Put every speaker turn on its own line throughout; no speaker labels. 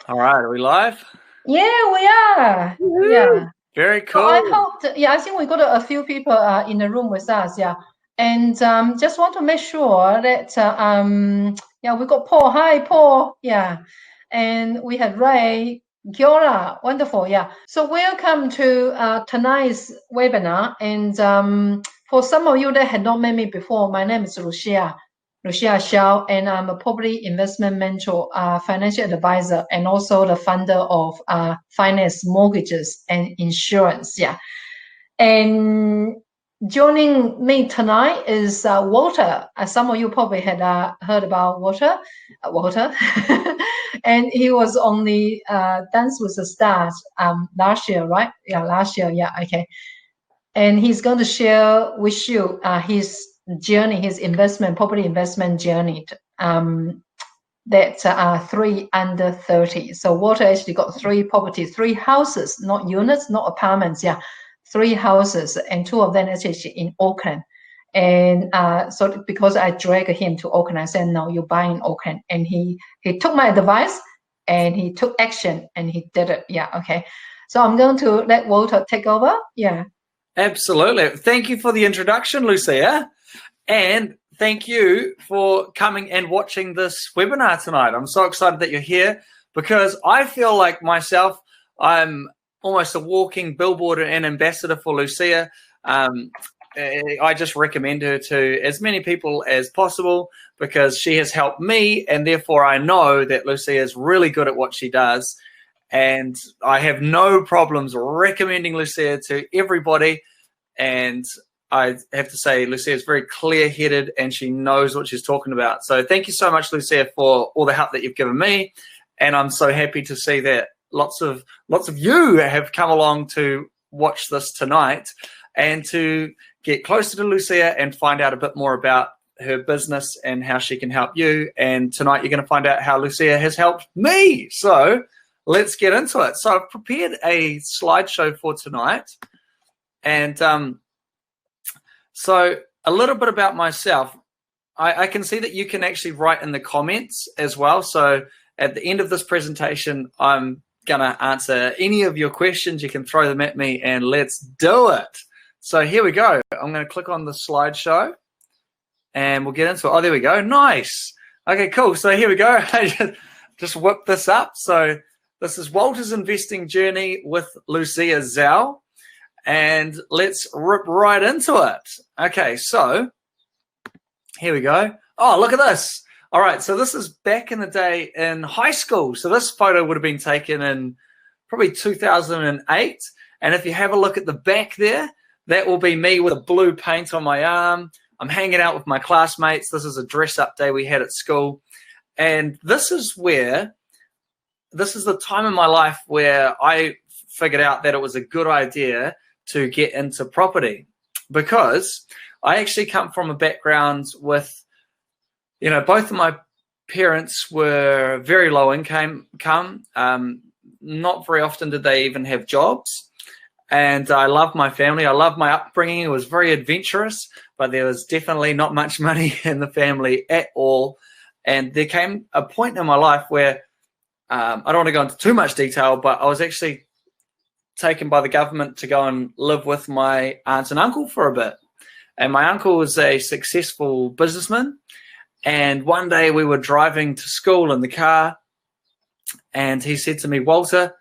All right, are we live?
Yeah, we are.
Woohoo!
Yeah.
Very
So I
cool.
hope I think we got a few people in the room with us. Yeah. And just want to make sure that yeah, we got Paul. Hi, Paul. Yeah. And we have Ray. Kia ora. Wonderful. Yeah. So welcome to tonight's webinar. And for some of you that had not met me before, my name is Lucia Xiao, and I'm a property investment mentor, financial advisor, and also the founder of Finance Mortgages and Insurance. Yeah. And joining me tonight is Walter. Some of you probably had heard about Walter. Walter. And he was on the Dance with the Stars last year, right? Yeah, last year. Yeah, okay. And he's going to share with you his journey, his property investment journey. That are 3 under 30. So Walter actually got 3 properties, 3 houses, not units, not apartments. Yeah, 3 houses, and 2 of them actually in Auckland. And so because I dragged him to Auckland, I said, no, you buy in Auckland. And he took my advice and he took action and he did it. Yeah, okay. So I'm going to let Walter take over. Yeah.
Absolutely. Thank you for the introduction, Lucia. And thank you for coming and watching this webinar tonight. I'm so excited that you're here because I feel like myself, I'm almost a walking billboard and ambassador for Lucia. I just recommend her to as many people as possible because she has helped me, and therefore I know that Lucia is really good at what she does. And I have no problems recommending Lucia to everybody. And I have to say, Lucia is very clear-headed and she knows what she's talking about. So thank you so much, Lucia, for all the help that you've given me. And I'm so happy to see that lots of you have come along to watch this tonight and to get closer to Lucia and find out a bit more about her business and how she can help you. And tonight you're going to find out how Lucia has helped me. So let's get into it. So I've prepared a slideshow for tonight. And so a little bit about myself. I can see that you can actually write in the comments as well. So at the end of this presentation, I'm going to answer any of your questions. You can throw them at me and let's do it. So here we go. I'm going to click on the slideshow and we'll get into it. Oh, there we go. Nice. Okay, cool. So here we go. I just whipped this up. So this is Walter's investing journey with Lucia Zhao. And let's rip right into it. Okay, so here we go. Oh, look at this. All right, so this is back in the day in high school. So this photo would have been taken in probably 2008. And if you have a look at the back there, that will be me with a blue paint on my arm. I'm hanging out with my classmates. This is a dress-up day we had at school. And this is the time in my life where I figured out that it was a good idea to get into property, because I actually come from a background with, both of my parents were very low income. Not very often did they even have jobs. And I love my family. I love my upbringing. It was very adventurous, but there was definitely not much money in the family at all. And there came a point in my life where I don't want to go into too much detail, but I was actually taken by the government to go and live with my aunt and uncle for a bit. And my uncle was a successful businessman. And one day we were driving to school in the car, and he said to me, Walter,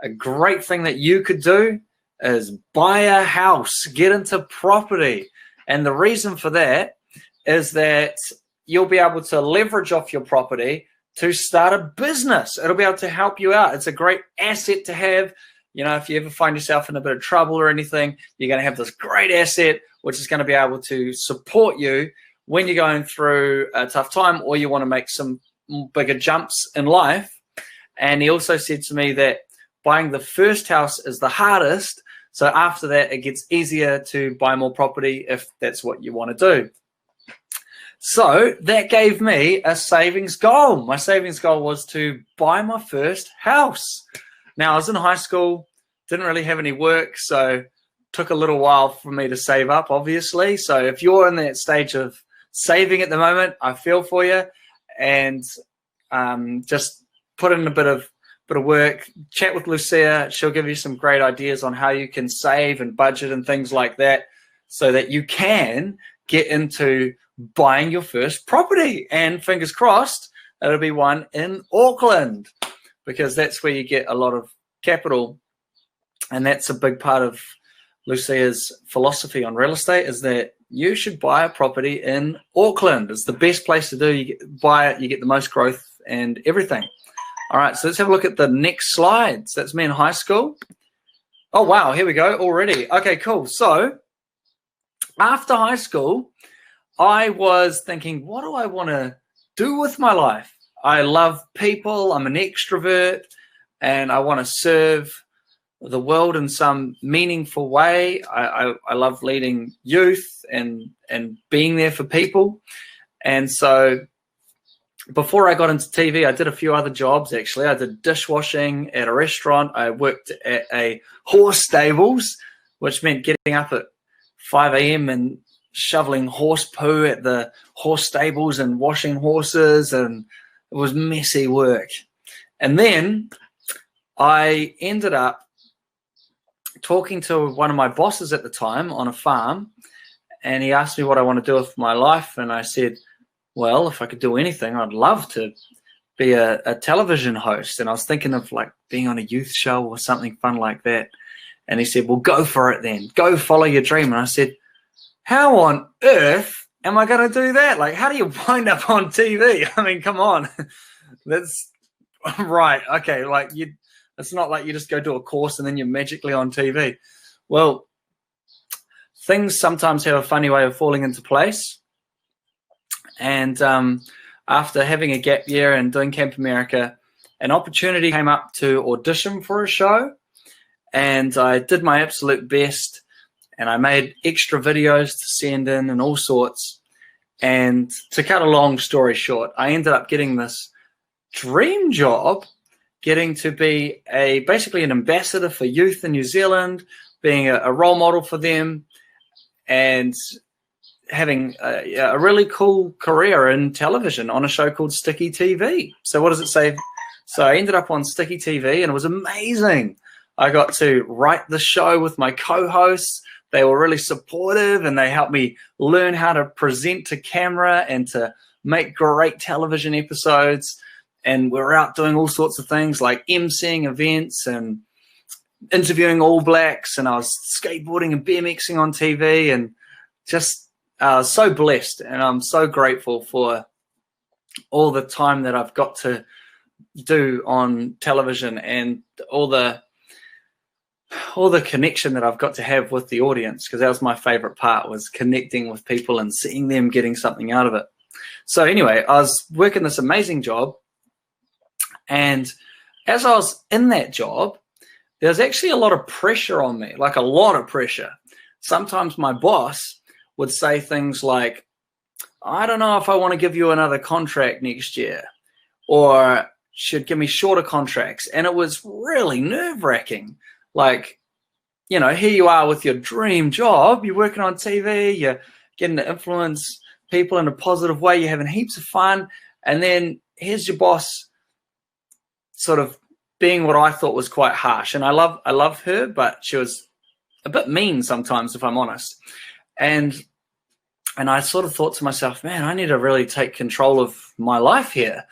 a great thing that you could do is buy a house, get into property. And the reason for that is that you'll be able to leverage off your property to start a business. It'll be able to help you out. It's a great asset to have. If you ever find yourself in a bit of trouble or anything, you're going to have this great asset, which is going to be able to support you when you're going through a tough time or you want to make some bigger jumps in life. And he also said to me that buying the first house is the hardest. So after that, it gets easier to buy more property if that's what you want to do. So that gave me a savings goal. My savings goal was to buy my first house. Now, I was in high school, didn't really have any work, so it took a little while for me to save up, obviously. So if you're in that stage of saving at the moment, I feel for you. And just put in a bit of bit of work, chat with Lucia. She'll give you some great ideas on how you can save and budget and things like that so that you can get into buying your first property. And fingers crossed, it'll be one in Auckland, because that's where you get a lot of capital. And that's a big part of Lucia's philosophy on real estate, is that you should buy a property in Auckland. It's the best place to do. You buy it, you get the most growth and everything. All right, so let's have a look at the next slides. That's me in high school. Oh, wow, here we go already. Okay, cool. So after high school, I was thinking, what do I want to do with my life? I love people. I'm an extrovert, and I want to serve the world in some meaningful way. I love leading youth and being there for people. And so before I got into TV, I did a few other jobs, actually. I did dishwashing at a restaurant. I worked at a horse stables, which meant getting up at 5 a.m. and shoveling horse poo at the horse stables and washing horses, and it was messy work. And then I ended up talking to one of my bosses at the time on a farm, and he asked me what I want to do with my life, and I said, well, if I could do anything, I'd love to be a television host. And I was thinking of like being on a youth show or something fun like that. And he said, well, go for it then. Go follow your dream. And I said, how on earth am I going to do that? Like, how do you wind up on TV? I mean, come on. That's right. Okay, like it's not like you just go do a course and then you're magically on TV. Well, things sometimes have a funny way of falling into place. And after having a gap year and doing Camp America, an opportunity came up to audition for a show. And I did my absolute best. And I made extra videos to send in and all sorts. And to cut a long story short, I ended up getting this dream job, getting to be basically an ambassador for youth in New Zealand, being a role model for them, and having a really cool career in television on a show called Sticky TV. So what does it say? So I ended up on Sticky TV, and it was amazing. I got to write the show with my co-hosts. They were really supportive, and they helped me learn how to present to camera and to make great television episodes. And we were out doing all sorts of things like emceeing events and interviewing All Blacks, and I was skateboarding and BMXing on TV, and just so blessed. And I'm so grateful for all the time that I've got to do on television and all the connection that I've got to have with the audience, because that was my favorite part, was connecting with people and seeing them getting something out of it. So anyway, I was working this amazing job, and as I was in that job, there was actually a lot of pressure on me, like a lot of pressure. Sometimes my boss would say things like, I don't know if I want to give you another contract next year, or should give me shorter contracts. And it was really nerve-wracking. Like, you know, here you are with your dream job, you're working on TV, you're getting to influence people in a positive way, you're having heaps of fun, and then here's your boss sort of being what I thought was quite harsh. And I love her, but she was a bit mean sometimes, if I'm honest. And I sort of thought to myself, man, I need to really take control of my life here.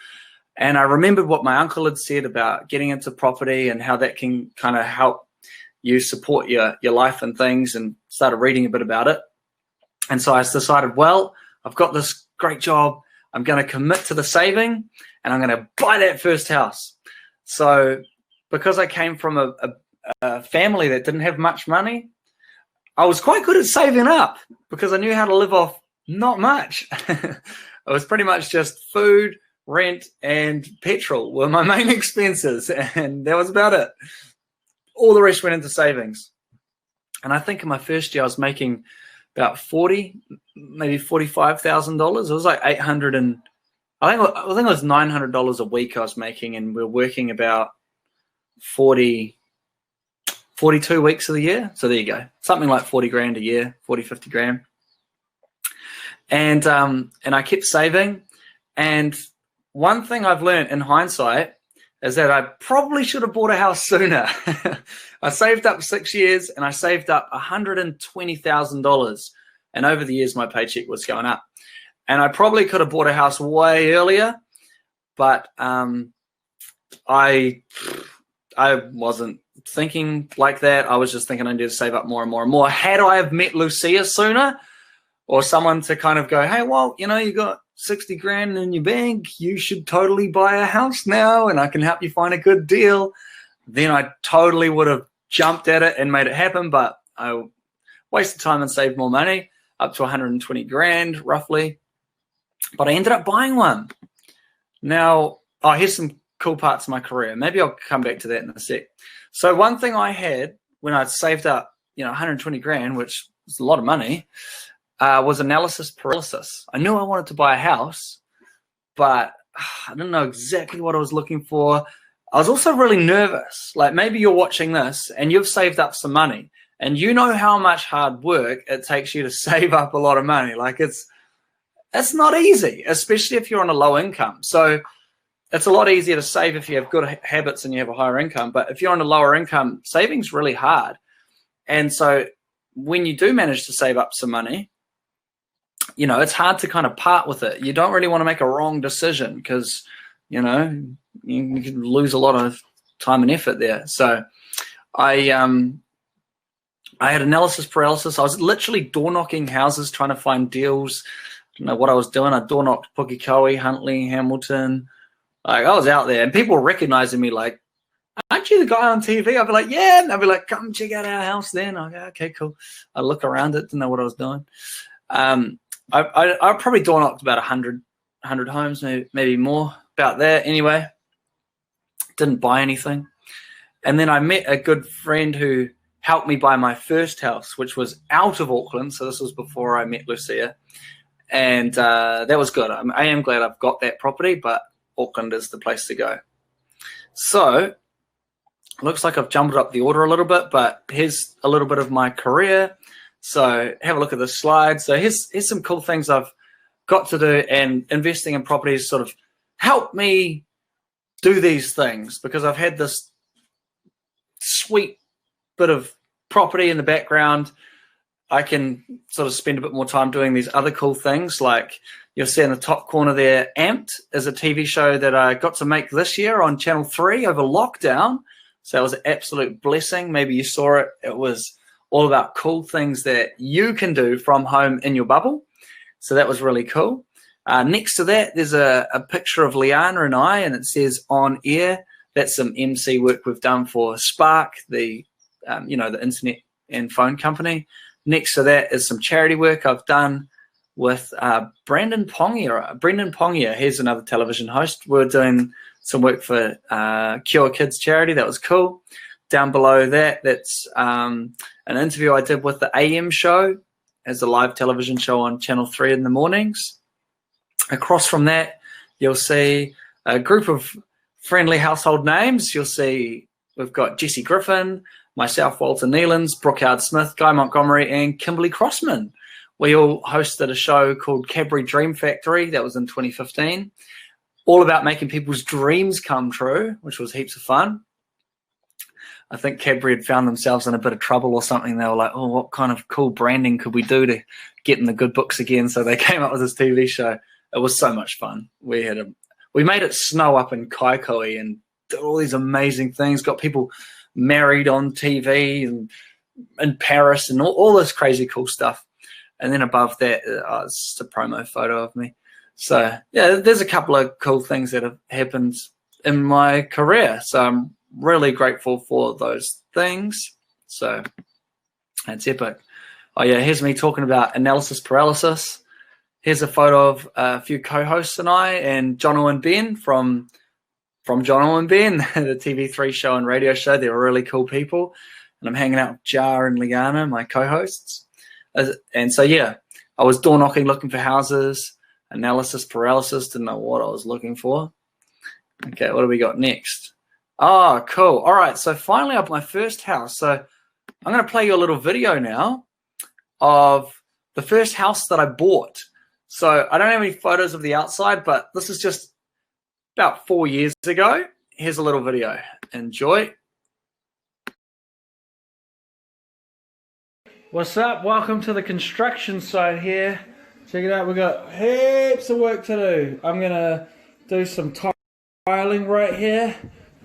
And I remembered what my uncle had said about getting into property and how that can kind of help you support your life and things, and started reading a bit about it. And so I decided, well, I've got this great job. I'm going to commit to the saving, and I'm going to buy that first house. So because I came from a family that didn't have much money, I was quite good at saving up because I knew how to live off not much. It was pretty much just food, rent, and petrol were my main expenses, and that was about it. All the rest went into savings. And I think in my first year I was making about maybe $45,000. It was like $800, and I think it was $900 a week I was making, and we're working about 42 weeks of the year. So there you go, something like 40 grand a year, 50 grand. And I kept saving. And one thing I've learned in hindsight is that I probably should have bought a house sooner. I saved up 6 years and I saved up $120,000. And over the years, my paycheck was going up. And I probably could have bought a house way earlier, but I wasn't thinking like that. I was just thinking I need to save up more and more and more. Had I have met Lucia sooner, or someone to kind of go, hey, well, you know, you got 60 grand in your bank, you should totally buy a house now and I can help you find a good deal, then I totally would have jumped at it and made it happen, but I wasted time and saved more money, up to 120 grand roughly. But I ended up buying one. Now, here's some cool parts of my career. Maybe I'll come back to that in a sec. So one thing I had when I'd saved up, 120 grand, which was a lot of money, was analysis paralysis. I knew I wanted to buy a house, but I didn't know exactly what I was looking for. I was also really nervous. Like maybe you're watching this and you've saved up some money and you know how much hard work it takes you to save up a lot of money. Like it's not easy, especially if you're on a low income. So it's a lot easier to save if you have good habits and you have a higher income. But if you're on a lower income, saving's really hard. And so when you do manage to save up some money, it's hard to kind of part with it. You don't really want to make a wrong decision because, you can lose a lot of time and effort there. So I had analysis paralysis. I was literally door knocking houses trying to find deals. I don't know what I was doing. I door knocked Pukekohe, Huntley, Hamilton. Like I was out there and people were recognizing me like, aren't you the guy on TV? I'd be like, yeah. And I'd be like, come check out our house then. I go, okay, cool. I look around it, didn't know what I was doing. I probably door knocked about 100 homes, maybe more, about that. Anyway, didn't buy anything. And then I met a good friend who helped me buy my first house, which was out of Auckland. So this was before I met Lucia. And that was good. I am glad I've got that property, but Auckland is the place to go. So looks like I've jumbled up the order a little bit, but here's a little bit of my career. So have a look at this slide. So here's some cool things I've got to do, and investing in properties sort of helped me do these things because I've had this sweet bit of property in the background. I can sort of spend a bit more time doing these other cool things. Like you'll see in the top corner there, Amped is a TV show that I got to make this year on Channel 3 over lockdown. So it was an absolute blessing. Maybe you saw it. It was all about cool things that you can do from home in your bubble. So that was really cool. Next to that, there's a picture of Liana and I, and it says on air. That's some MC work we've done for Spark, the internet and phone company. Next to that is some charity work I've done with Brendan Pongia. Here's another television host. We're doing some work for Cure Kids charity. That was cool. Down below that, that's an interview I did with the AM show as a live television show on Channel 3 in the mornings. Across from that, you'll see a group of friendly household names. You'll see we've got Jesse Griffin, myself, Walter Neiland, Brookhard Smith, Guy Montgomery, and Kimberly Crossman. We all hosted a show called Cadbury Dream Factory. That was in 2015. All about making people's dreams come true, which was heaps of fun. I think Cadbury had found themselves in a bit of trouble or something. They were like, oh, what kind of cool branding could we do to get in the good books again? So they came up with this TV show. It was so much fun. We made it snow up in Kaikoui and did all these amazing things, got people married on TV and in Paris and all this crazy cool stuff. And then above that, it's just a promo photo of me. So, yeah, there's a couple of cool things that have happened in my career. So I'm really grateful for those things. So that's epic. Oh, yeah, here's me talking about analysis paralysis. Here's a photo of a few co-hosts and I and Jono and Ben from Jono and Ben, the TV3 show and radio show. They were really cool people. And I'm hanging out with Jar and Liana, my co-hosts. And so, yeah, I was door knocking, looking for houses, analysis paralysis, didn't know what I was looking for. Okay, what do we got next? Oh, cool. All right, so finally I bought my first house. So I'm going to play you a little video now of the first house that I bought. So I don't have any photos of the outside, but this is just about 4 years ago. here's a little video. Enjoy. What's up? Welcome to the construction site here. Check it out. We've got heaps of work to do. I'm going to do some tiling right here.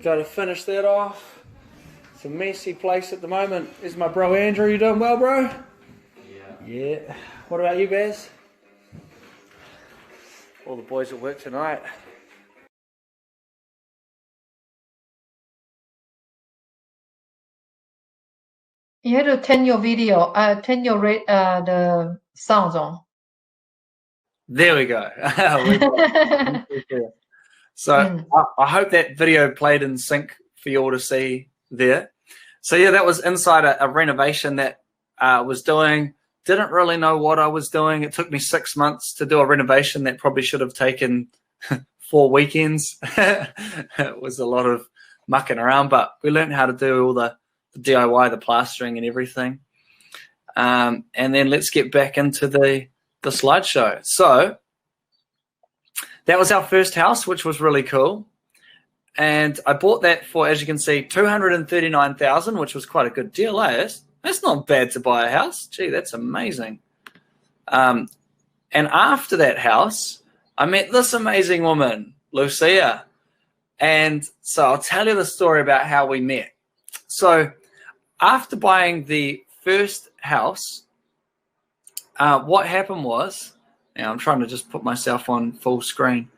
Got to finish that off. It's a messy place at the moment. Here's my bro Andrew. You doing well, bro? Yeah. What about you, Baz? All the boys at work tonight.
You had to turn your video, turn your the sounds on.
There we go. So I hope that video played in sync for you all to see there. So yeah, that was inside a renovation that I was doing. Didn't really know what I was doing. It took me 6 months to do a renovation that probably should have taken 4 weekends. It was a lot of mucking around, but we learned how to do all the DIY, the plastering and everything. And then let's get back into the slideshow. So that was our first house, which was really cool. And I bought that for, as you can see, $239,000, which was quite a good deal, eh? That's not bad to buy a house. Gee, that's amazing. And after that house, I met this amazing woman, Lucia. And so I'll tell you the story about how we met. So after buying the first house, what happened was, now I'm trying to just put myself on full screen.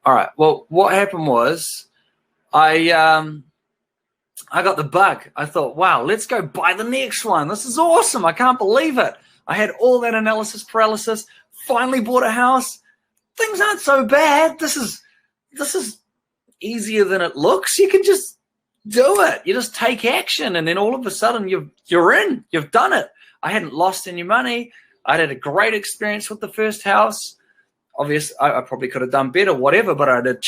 All right. Well, what happened was I got the bug. I thought, wow, let's go buy the next one. This is awesome. I can't believe it. I had all that analysis paralysis, finally bought a house. Things aren't so bad. This is easier than it looks. You can just do it. You just take action, and then all of a sudden you're in. You've done it. I hadn't lost any money. I had a great experience with the first house. Obviously, I probably could have done better, whatever, but I'd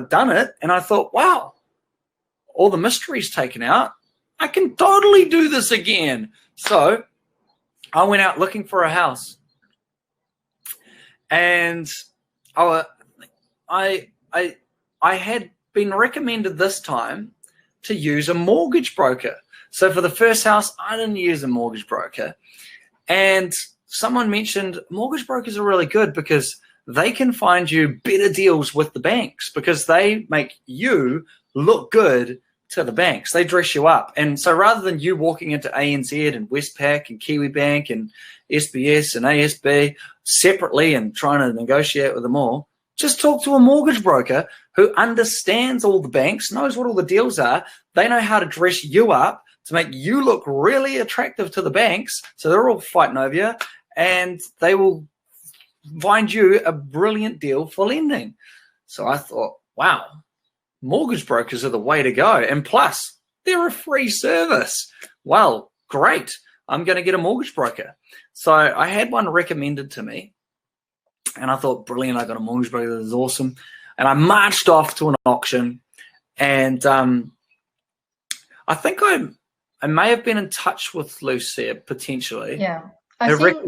done it, and I thought, wow, all the mystery's taken out. I can totally do this again. So I went out looking for a house, and I had been recommended this time to use a mortgage broker. So for the first house, I didn't use a mortgage broker, and someone mentioned mortgage brokers are really good because they can find you better deals with the banks because they make you look good to the banks. They dress you up. And so rather than you walking into ANZ and Westpac and Kiwibank and SBS and ASB separately and trying to negotiate with them all, just talk to a mortgage broker who understands all the banks, knows what all the deals are. They know how to dress you up to make you look really attractive to the banks. So they're all fighting over you, and they will find you a brilliant deal for lending. So I thought, wow, mortgage brokers are the way to go. And plus, they're a free service. Well, great. I'm going to get a mortgage broker. So I had one recommended to me, and I thought, brilliant, I got a mortgage broker. This is awesome. And I marched off to an auction, and I think I may have been in touch with Lucia potentially.
Yeah, I can't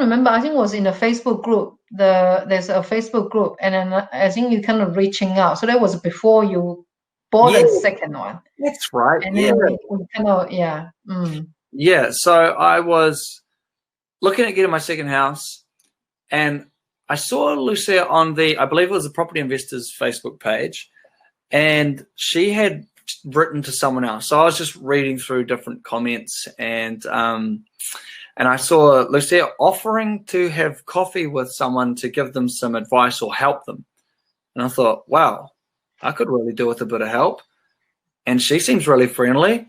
remember. I think it was in a Facebook group. There's a Facebook group, and then I think you kind of reaching out. So that was before you bought the second one.
That's right.
And then we kind of
Yeah. So I was looking at getting my second house, and I saw Lucia on I believe it was the Property Investors Facebook page, and she had written to someone else. So I was just reading through different comments, and I saw Lucia offering to have coffee with someone to give them some advice or help them. And I thought, wow, I could really do with a bit of help. And she seems really friendly.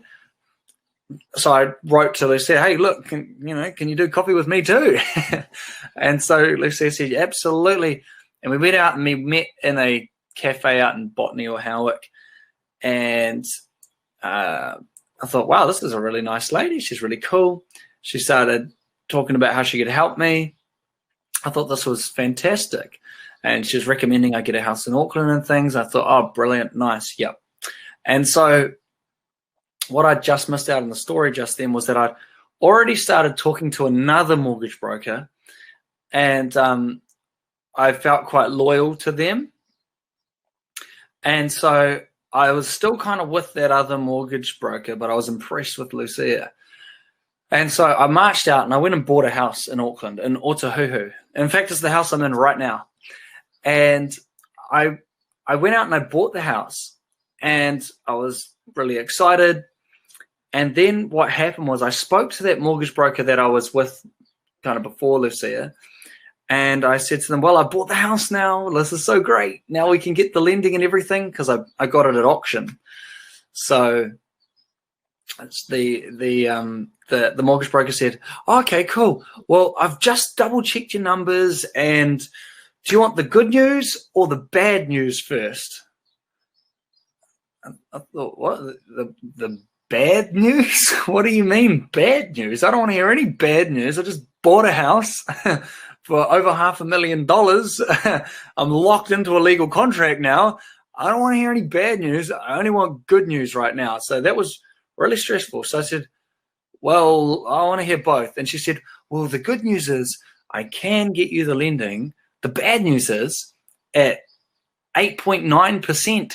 So I wrote to Lucia, hey, look, can you do coffee with me too? And so Lucia said, absolutely. And we went out and we met in a cafe out in Botany or Howick. And I thought, wow, this is a really nice lady. She's really cool. She started talking about how she could help me. I thought this was fantastic. And she was recommending I get a house in Auckland and things. I thought, oh, brilliant, nice, yep. And so what I just missed out on the story just then was that I'd already started talking to another mortgage broker, and I felt quite loyal to them. And so I was still kind of with that other mortgage broker, but I was impressed with Lucia. And so I marched out and I went and bought a house in Auckland, in Otahuhu. In fact, it's the house I'm in right now. And I went out and I bought the house and I was really excited. And then what happened was I spoke to that mortgage broker that I was with kind of before Lucia. And I said to them, well, I bought the house now. This is so great. Now we can get the lending and everything because I got it at auction. So it's the mortgage broker said, oh, okay, cool. Well, I've just double checked your numbers, and do you want the good news or the bad news first? I thought, what? The bad news? What do you mean bad news? I don't want to hear any bad news. I just bought a house for over $500,000. I'm locked into a legal contract now. I don't want to hear any bad news. I only want good news right now. So that was really stressful. So I said, well, I want to hear both. And she said, well, the good news is I can get you the lending. The bad news is at 8.9%.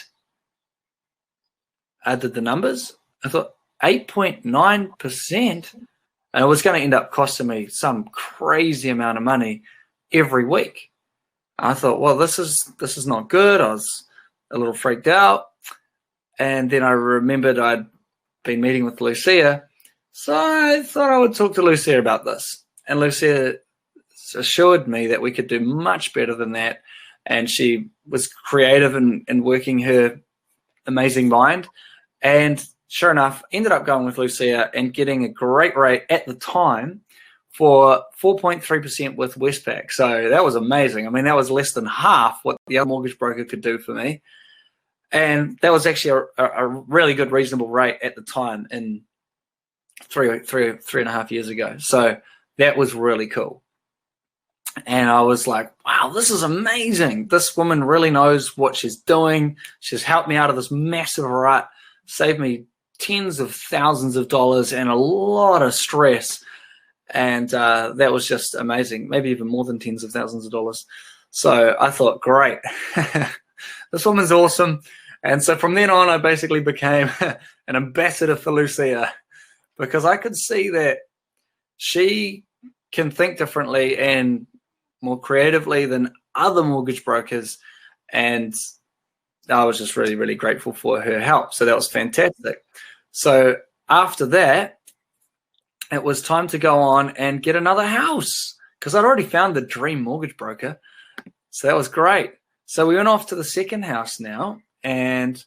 I did the numbers. I thought 8.9%, and it was going to end up costing me some crazy amount of money every week. I thought, well, this is not good. I was a little freaked out. And then I remembered I'd been meeting with Lucia. So I thought I would talk to Lucia about this. And Lucia assured me that we could do much better than that. And she was creative in working her amazing mind. And sure enough, ended up going with Lucia and getting a great rate at the time for 4.3% with Westpac. So that was amazing. I mean, that was less than half what the other mortgage broker could do for me. And that was actually a really good, reasonable rate at the time in three and a half years ago. So that was really cool. And I was like, wow, this is amazing. This woman really knows what she's doing. She's helped me out of this massive rut, saved me tens of thousands of dollars and a lot of stress. And that was just amazing, maybe even more than tens of thousands of dollars. So I thought, great, this woman's awesome. And so from then on, I basically became an ambassador for Lucia because I could see that she can think differently and more creatively than other mortgage brokers. And I was just really, really grateful for her help. So that was fantastic. So after that, it was time to go on and get another house because I'd already found the dream mortgage broker. So that was great. So we went off to the second house now. And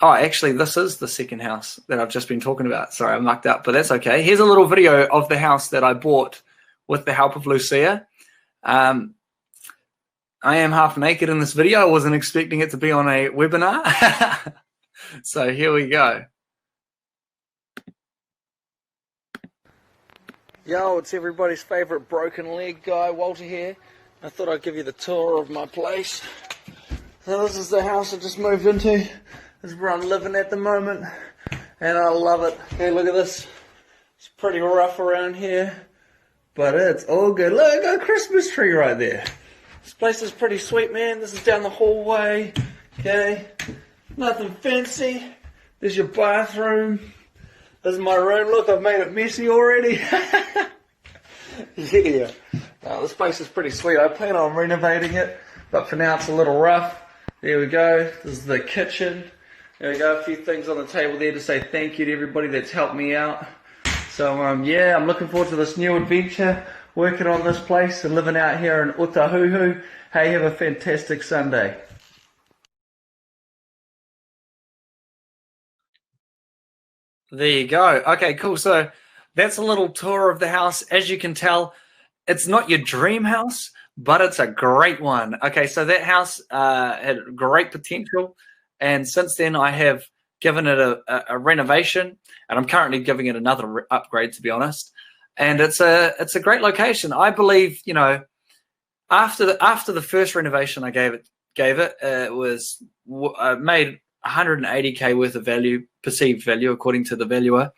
oh, actually, this is the second house that I've just been talking about. Sorry, I mucked up, but that's okay. Here's a little video of the house that I bought with the help of Lucia. I am half naked in this video. I wasn't expecting it to be on a webinar. So here we go. Yo, it's everybody's favorite broken leg guy, Walter here. I thought I'd give you the tour of my place. So this is the house I just moved into. This is where I'm living at the moment. And I love it. Okay, look at this. It's pretty rough around here. But it's all good. Look, got a Christmas tree right there. This place is pretty sweet, man. This is down the hallway. Okay. Nothing fancy. There's your bathroom. This is my room. Look, I've made it messy already. Yeah. This place is pretty sweet. I plan on renovating it, but for now it's a little rough. There we go. This is the kitchen. There we go. A few things on the table there to say thank you to everybody that's helped me out. So yeah, I'm looking forward to this new adventure, working on this place and living out here in Otahuhu. Hey, have a fantastic Sunday. There you go. Okay, cool. So that's a little tour of the house. As you can tell, it's not your dream house, but it's a great one. Okay, so that house had great potential. And since then, I have given it a renovation. And I'm currently giving it another upgrade, to be honest. And it's a great location. I believe, you know, after the first renovation I gave it, it was made 180K worth of value, perceived value, according to the valuer.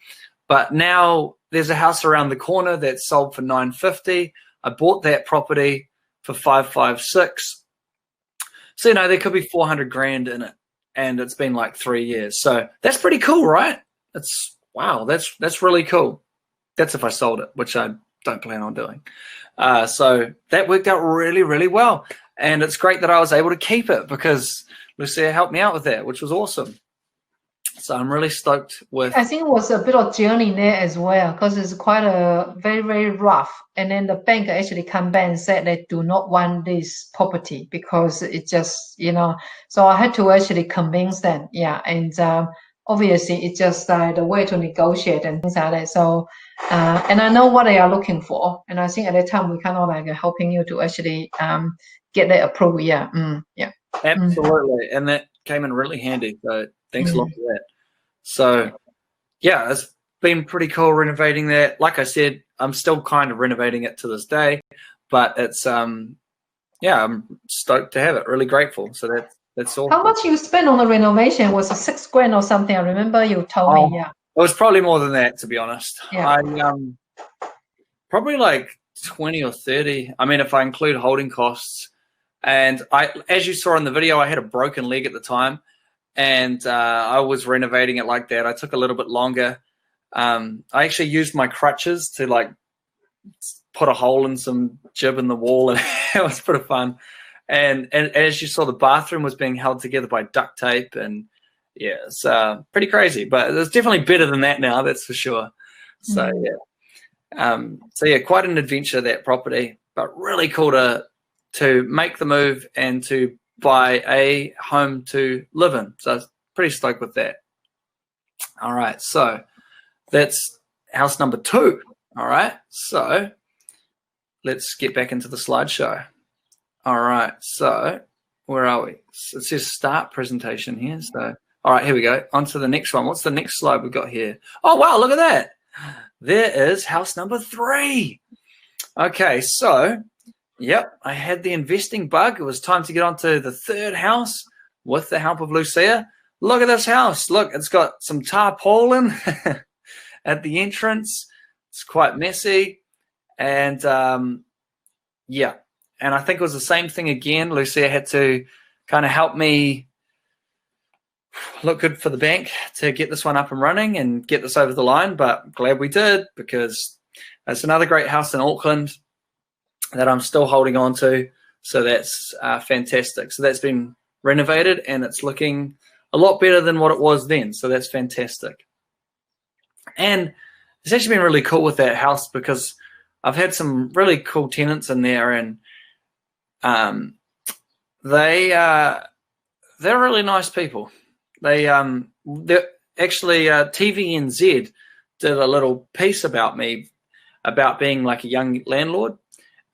But now there's a house around the corner that's sold for $950. I bought that property for $556. So, you know, there could be 400 grand in it, and it's been like 3 years. So that's pretty cool, right? Wow, that's really cool. That's if I sold it, which I don't plan on doing. So that worked out really, really well. And it's great that I was able to keep it because Lucia helped me out with that, which was awesome. So I'm really stoked with.
I think it was a bit of journey there as well, because it's quite a very, very rough. And then the bank actually come back and said they do not want this property because it just, you know, so I had to actually convince them. Yeah. And obviously it's just the way to negotiate and things like that. So, and I know what they are looking for. And I think at that time we kind of like helping you to actually get that approval. Yeah. Yeah.
Absolutely. And that came in really handy. So thanks a lot for that. So, yeah, it's been pretty cool renovating that. Like I said, I'm still kind of renovating it to this day, but it's yeah, I'm stoked to have it. Really grateful. So that's all.
How much you spent on the renovation? Was it $6,000 or something? I remember you told me. Yeah,
it was probably more than that, to be honest.
Yeah.
I probably like 20 or 30. I mean, if I include holding costs. And as you saw in the video, I had a broken leg at the time. And I was renovating it like that. I took a little bit longer. I actually used my crutches to like put a hole in some jib in the wall, and it was pretty fun. And as you saw, the bathroom was being held together by duct tape, and yeah, it's pretty crazy. But it's definitely better than that now, that's for sure. So yeah, quite an adventure, that property, but really cool to make the move and to buy a home to live in. So I was pretty stoked with that. All right, so that's house number 2. All right, so let's get back into the slideshow. All right, so where are we? It says start presentation here. So, all right, here we go. On to the next one. What's the next slide we've got here? Oh, wow, look at that. There is house number 3. Okay, so yep, I had the investing bug. It was time to get onto the 3rd house with the help of Lucia. Look at this house. Look, it's got some tarpaulin at the entrance. It's quite messy. And yeah, and I think it was the same thing again. Lucia had to kind of help me look good for the bank to get this one up and running and get this over the line. But glad we did, because it's another great house in Auckland that I'm still holding on to. So that's fantastic. So that's been renovated and it's looking a lot better than what it was then. So that's fantastic. And it's actually been really cool with that house because I've had some really cool tenants in there, and they're really nice people. They're actually TVNZ did a little piece about me about being like a young landlord.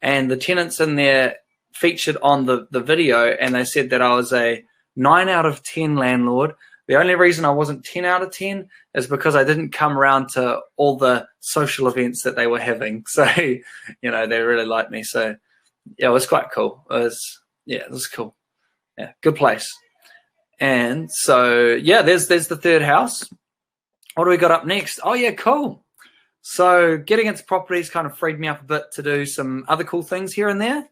And the tenants in there featured on the video, and they said that I was a 9 out of 10 landlord. The only reason I wasn't 10 out of 10 is because I didn't come around to all the social events that they were having. So, you know, they really liked me. So, yeah, it was quite cool. It was cool. Yeah, good place. And so, yeah, there's the 3rd house. What do we got up next? Oh, yeah, cool. So getting into properties kind of freed me up a bit to do some other cool things here and there.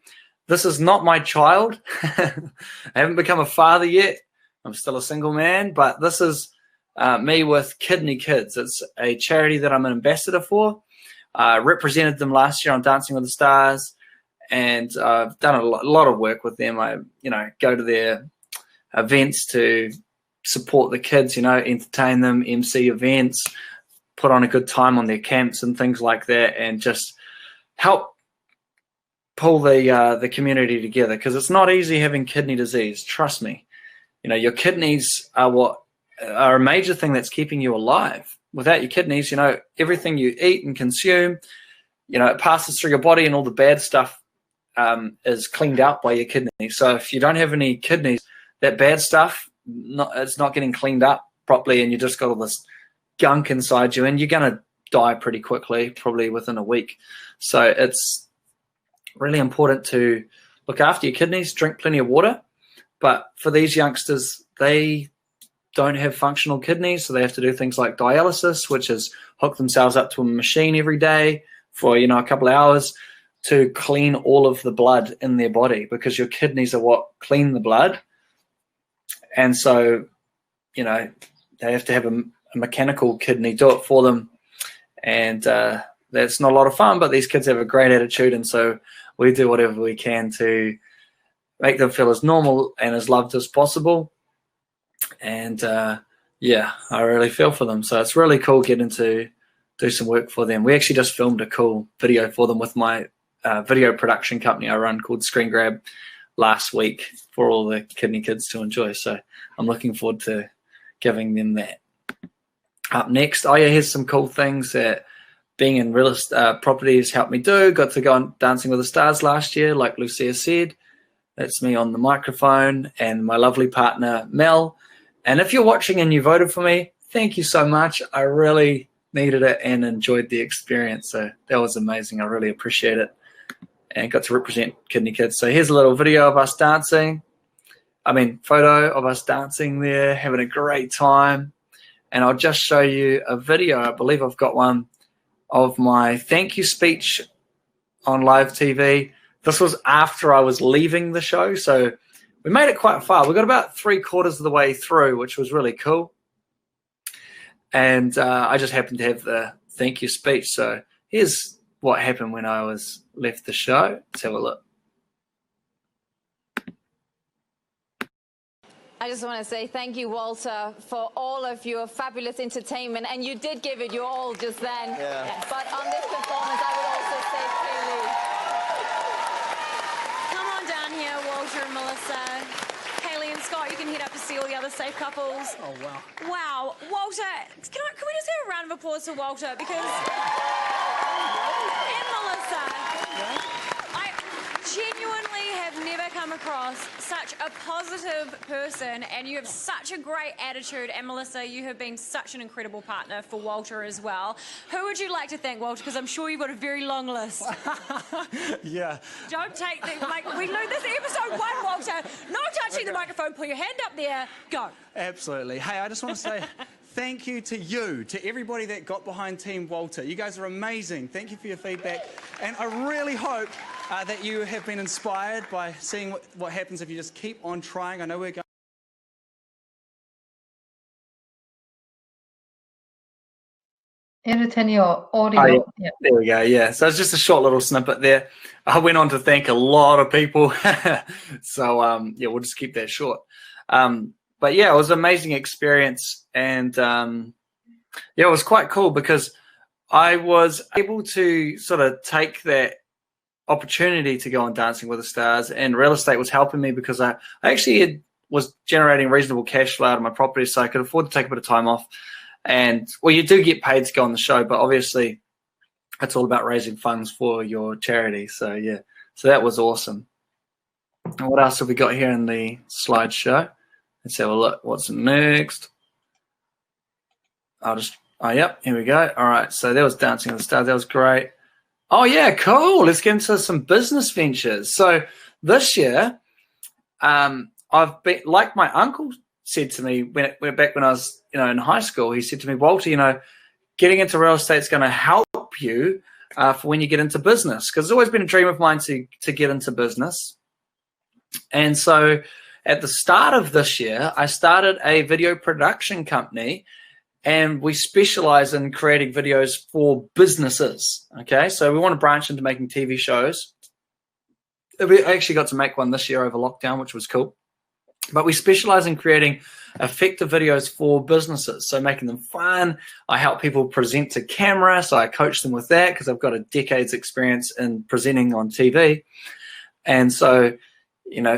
This is not my child. I haven't become a father yet. I'm still a single man, but this is me with Kidney Kids. It's a charity that I'm an ambassador for. I represented them last year on Dancing with the Stars, and I've done a lot of work with them. I, go to their events to support the kids, entertain them, MC events, put on a good time on their camps and things like that, and just help pull the community together, because it's not easy having kidney disease. Trust me. Your kidneys are a major thing that's keeping you alive. Without your kidneys, everything you eat and consume, it passes through your body, and all the bad stuff is cleaned out by your kidneys. So if you don't have any kidneys, that bad stuff, it's not getting cleaned up properly, and you just got all this gunk inside you, and you're going to die pretty quickly, probably within a week. So it's really important to look after your kidneys, drink plenty of water. But for these youngsters, they don't have functional kidneys, so they have to do things like dialysis, which is hook themselves up to a machine every day for a couple of hours. to clean all of the blood in their body, because your kidneys are what clean the blood. And so, you know, they have to have a mechanical kidney do it for them. And that's not a lot of fun, but these kids have a great attitude. And so we do whatever we can to make them feel as normal and as loved as possible. And yeah, I really feel for them. So it's really cool getting to do some work for them. We actually just filmed a cool video for them with my video production company I run called SCREENGRAB last week for all the kidney kids to enjoy. So I'm looking forward to giving them that. Up next, oh yeah, here's some cool things that being in real estate property has helped me do. Got to go on Dancing with the Stars last year, like Lucia said. That's me on the microphone and my lovely partner, Mel. And if you're watching and you voted for me, thank you so much. I really needed it and enjoyed the experience. So that was amazing. I really appreciate it. And got to represent kidney kids. So here's a little video of us dancing. Photo of us dancing there, having a great time. And I'll just show you a video. I believe I've got one of my thank you speech on live TV. This was after I was leaving the show. So we made it quite far. We got about 3/4 of the way through, which was really cool. And I just happened to have the thank you speech. So here's what happened when I was left the show. Let's have a look.
I just want to say thank you, Walter, for all of your fabulous entertainment. And you did give it your all just then.
Yeah.
But on this performance, I would also say clearly.
Come on down here, Walter and Melissa. Haley and Scott, you can head up to see all the other safe couples.
Oh, wow.
Wow. Walter, can we just have a round of applause for Walter? Because... and Melissa. I genuinely have never come across such a positive person, and you have such a great attitude. And Melissa, you have been such an incredible partner for Walter as well. Who would you like to thank, Walter? Because I'm sure you've got a very long list.
Yeah.
Don't take the... we learned this episode 1, Walter. No touching the microphone. Put your hand up there. Go.
Absolutely. Hey, I just want to say thank you to you, to everybody that got behind Team Walter. You guys are amazing. Thank you for your feedback. And I really hope that you have been inspired by seeing what happens if you just keep on trying. I know we're going...
Editing your audio.
Oh, yeah. There we go. Yeah. So it's just a short little snippet there. I went on to thank a lot of people. So, yeah, we'll just keep that short. But, yeah, it was an amazing experience. And, yeah, it was quite cool because I was able to sort of take that opportunity to go on Dancing with the Stars, and real estate was helping me because I actually was generating reasonable cash flow out of my property, so I could afford to take a bit of time off. And, well, you do get paid to go on the show, but obviously it's all about raising funds for your charity. So, yeah, so that was awesome. And what else have we got here in the slideshow? Let's have a look. What's next? Oh, yep, here we go. All right, so that was Dancing with the Stars. That was great. Oh, yeah, cool. Let's get into some business ventures. So this year, I've been, like my uncle said to me back when I was, in high school, he said to me, Walter, getting into real estate is going to help you for when you get into business, because it's always been a dream of mine to get into business. And so at the start of this year, I started a video production company, and we specialize in creating videos for businesses. Okay, so we want to branch into making TV shows. We actually got to make one this year over lockdown, which was cool. But we specialize in creating effective videos for businesses, so making them fun. I help people present to camera, so I coach them with that because I've got a decade's experience in presenting on TV. And so,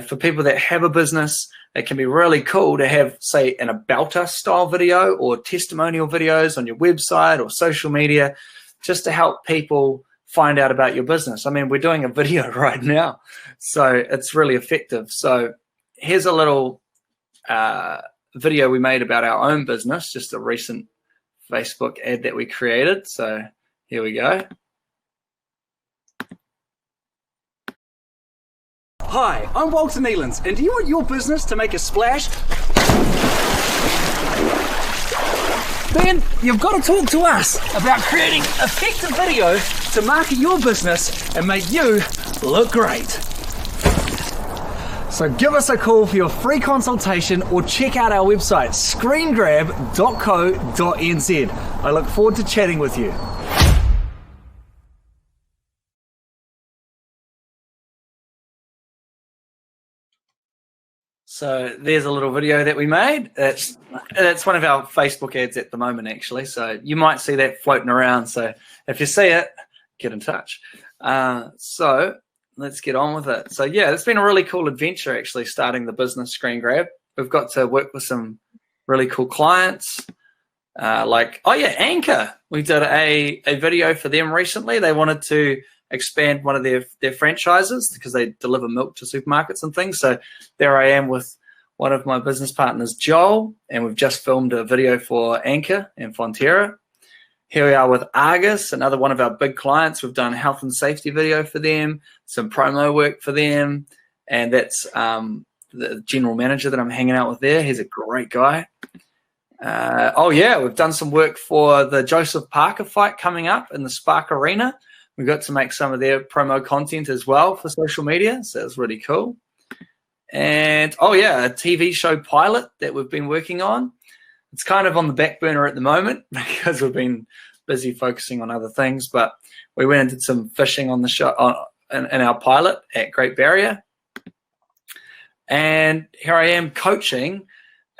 for people that have a business, it can be really cool to have, say, an About Us style video or testimonial videos on your website or social media, just to help people find out about your business. We're doing a video right now, so it's really effective. So here's a little video we made about our own business, just a recent Facebook ad that we created. So here we go.
Hi, I'm Walter Neiland, and do you want your business to make a splash? then you've got to talk to us about creating effective video to market your business and make you look great. So give us a call for your free consultation or check out our website, screengrab.co.nz. I look forward to chatting with you.
So there's a little video that we made. It's one of our Facebook ads at the moment, actually. So you might see that floating around. So if you see it, get in touch. So let's get on with it. So yeah, it's been a really cool adventure, actually, starting the business ScreenGrab. We've got to work with some really cool clients. Like, oh yeah, Anchor. We did a video for them recently. They wanted to expand one of their franchises because they deliver milk to supermarkets and things. So there I am with one of my business partners, Joel, and we've just filmed a video for Anchor and Fonterra. Here we are with Argus, another one of our big clients. We've done health and safety video for them, some promo work for them, and that's the general manager that I'm hanging out with there. He's a great guy. Oh yeah, we've done some work for the Joseph Parker fight coming up in the Spark Arena. We got to make some of their promo content as well for social media, so that's really cool. And oh yeah, a TV show pilot that we've been working on. It's kind of on the back burner at the moment because we've been busy focusing on other things, but we went and did some fishing on the show in our pilot at Great Barrier. And here I am coaching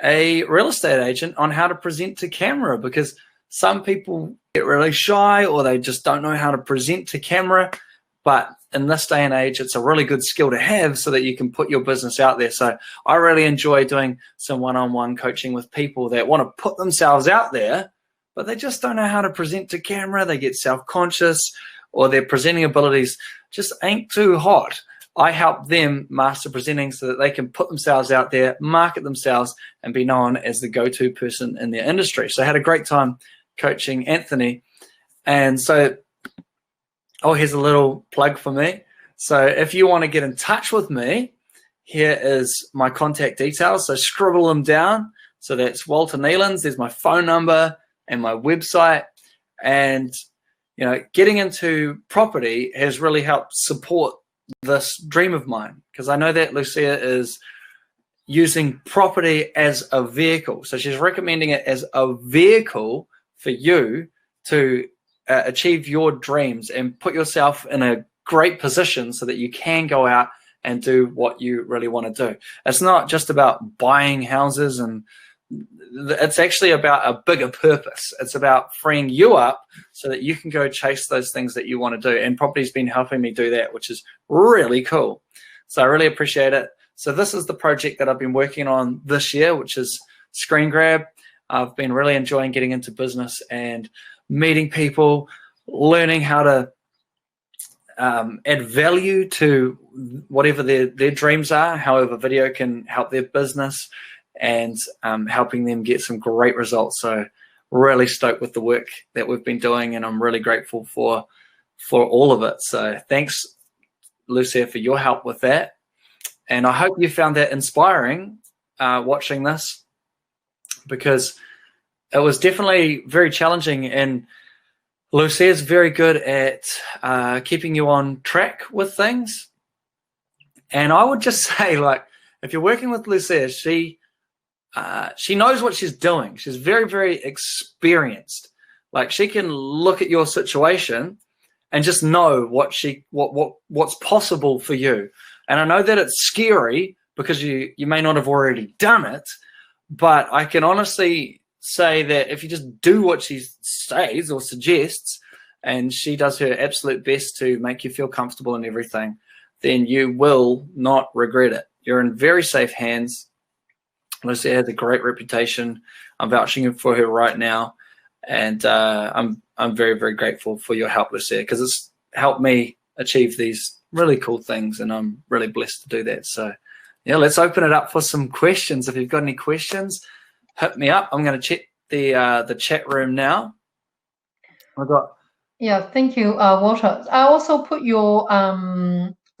a real estate agent on how to present to camera, because some people get really shy or they just don't know how to present to camera. But in this day and age, it's a really good skill to have so that you can put your business out there. So I really enjoy doing some one-on-one coaching with people that want to put themselves out there, but they just don't know how to present to camera. They get self-conscious or their presenting abilities just ain't too hot. I help them master presenting so that they can put themselves out there, market themselves, and be known as the go-to person in their industry. So I had a great time coaching Anthony. And so, oh, here's a little plug for me. So if you want to get in touch with me, here is my contact details. So scribble them down. So that's Walter Neiland. There's my phone number and my website. And, you know, getting into property has really helped support this dream of mine, because I know that Lucia is using property as a vehicle. So she's recommending it as a vehicle for you to achieve your dreams and put yourself in a great position so that you can go out and do what you really want to do. It's not just about buying houses, and it's actually about a bigger purpose. It's about freeing you up so that you can go chase those things that you want to do. And property's been helping me do that, which is really cool. So I really appreciate it. So this is the project that I've been working on this year, which is ScreenGrab. I've been really enjoying getting into business and meeting people, learning how to add value to whatever their dreams are, however video can help their business, and helping them get some great results. So really stoked with the work that we've been doing, and I'm really grateful for all of it. So thanks, Lucia, for your help with that. And I hope you found that inspiring watching this, because it was definitely very challenging, and Lucia's very good at keeping you on track with things. And I would just say, like, if you're working with Lucia, she knows what she's doing. She's very, very experienced. Like, she can look at your situation and just know what's possible for you. And I know that it's scary because you may not have already done it, but I can honestly say that if you just do what she says or suggests, and she does her absolute best to make you feel comfortable and everything, then you will not regret it. You're in very safe hands. Lucia has a great reputation. I'm vouching for her right now, and I'm very, very grateful for your help, Lucia, because it's helped me achieve these really cool things, and I'm really blessed to do that. So yeah, let's open it up for some questions. If you've got any questions, hit me up. I'm going to check the chat room now.
Yeah, thank you, Walter. I also put your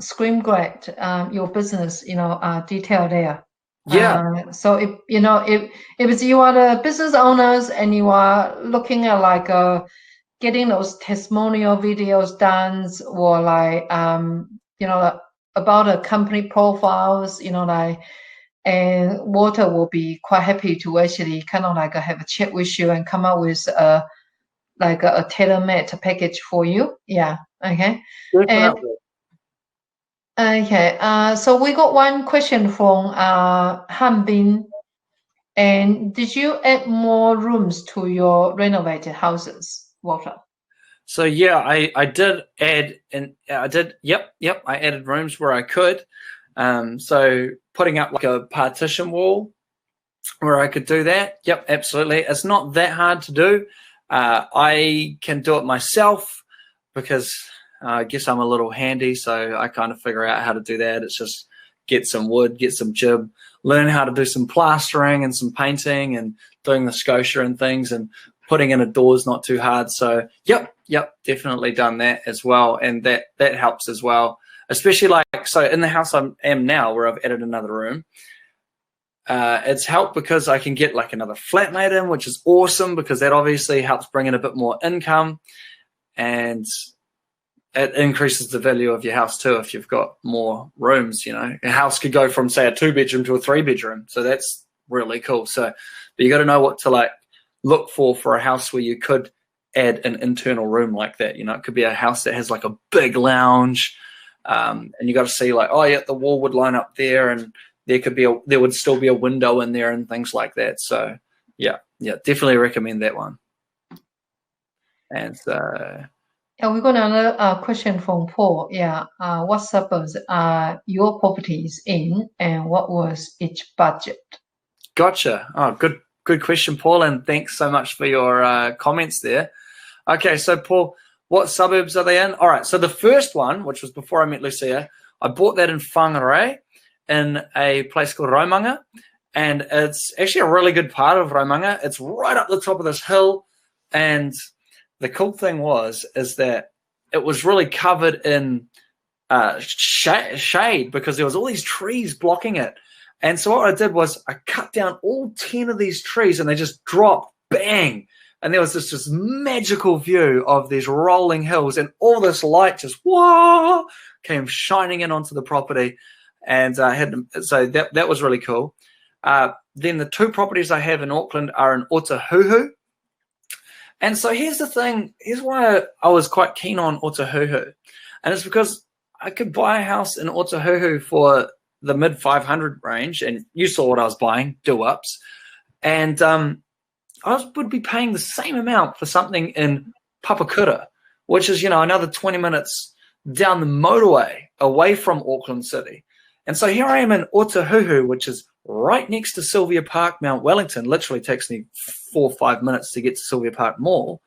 ScreenGrab, your business, detail there.
Yeah.
So if if you are the business owners and you are looking at like getting those testimonial videos done, or like about the company profiles, and Walter will be quite happy to actually kind of like have a chat with you and come up with like a tailor-made package for you. Yeah. Okay. And okay. So we got one question from Han Bin. And did you add more rooms to your renovated houses, Walter?
So yeah, I did add, and I did. Yep. I added rooms where I could. So putting up like a partition wall where I could do that. Yep, absolutely. It's not that hard to do. I can do it myself because I guess I'm a little handy, so I kind of figure out how to do that. It's just get some wood, get some jib, learn how to do some plastering and some painting and doing the scotia and things, and putting in a door is not too hard. So yep, definitely done that as well, and that helps as well. Especially like, so in the house I am now, where I've added another room, it's helped because I can get like another flatmate in, which is awesome because that obviously helps bring in a bit more income, and it increases the value of your house too if you've got more rooms. A house could go from, say, a 2-bedroom to a 3-bedroom, so that's really cool. So, but you got to know what to like look for a house where you could add an internal room like that. It could be a house that has like a big lounge. And you got to see like, oh yeah, the wall would line up there, and there would still be a window in there and things like that. So yeah, definitely recommend that one. And so
yeah, we got another question from Paul. Yeah, what suburbs are your properties in, and what was each budget?
Gotcha. Oh, good question, Paul, and thanks so much for your comments there. Okay, so Paul, what suburbs are they in? All right, so the first one, which was before I met Lucia, I bought that in Whangarei in a place called Raumanga, and it's actually a really good part of Raumanga. It's right up the top of this hill, and the cool thing is that it was really covered in shade because there was all these trees blocking it. And so what I did was I cut down all 10 of these trees, and they just dropped, bang. And there was this magical view of these rolling hills, and all this light just came shining in onto the property, and so that was really cool. Then the 2 properties I have in Auckland are in Otahuhu, and so here's the thing. Here's why I was quite keen on Otahuhu, and it's because I could buy a house in Otahuhu for the mid 500 range, and you saw what I was buying, do-ups, and I would be paying the same amount for something in Papakura, which is, another 20 minutes down the motorway away from Auckland City. And so here I am in Otahuhu, which is right next to Sylvia Park, Mount Wellington. Literally takes me 4 or 5 minutes to get to Sylvia Park Mall.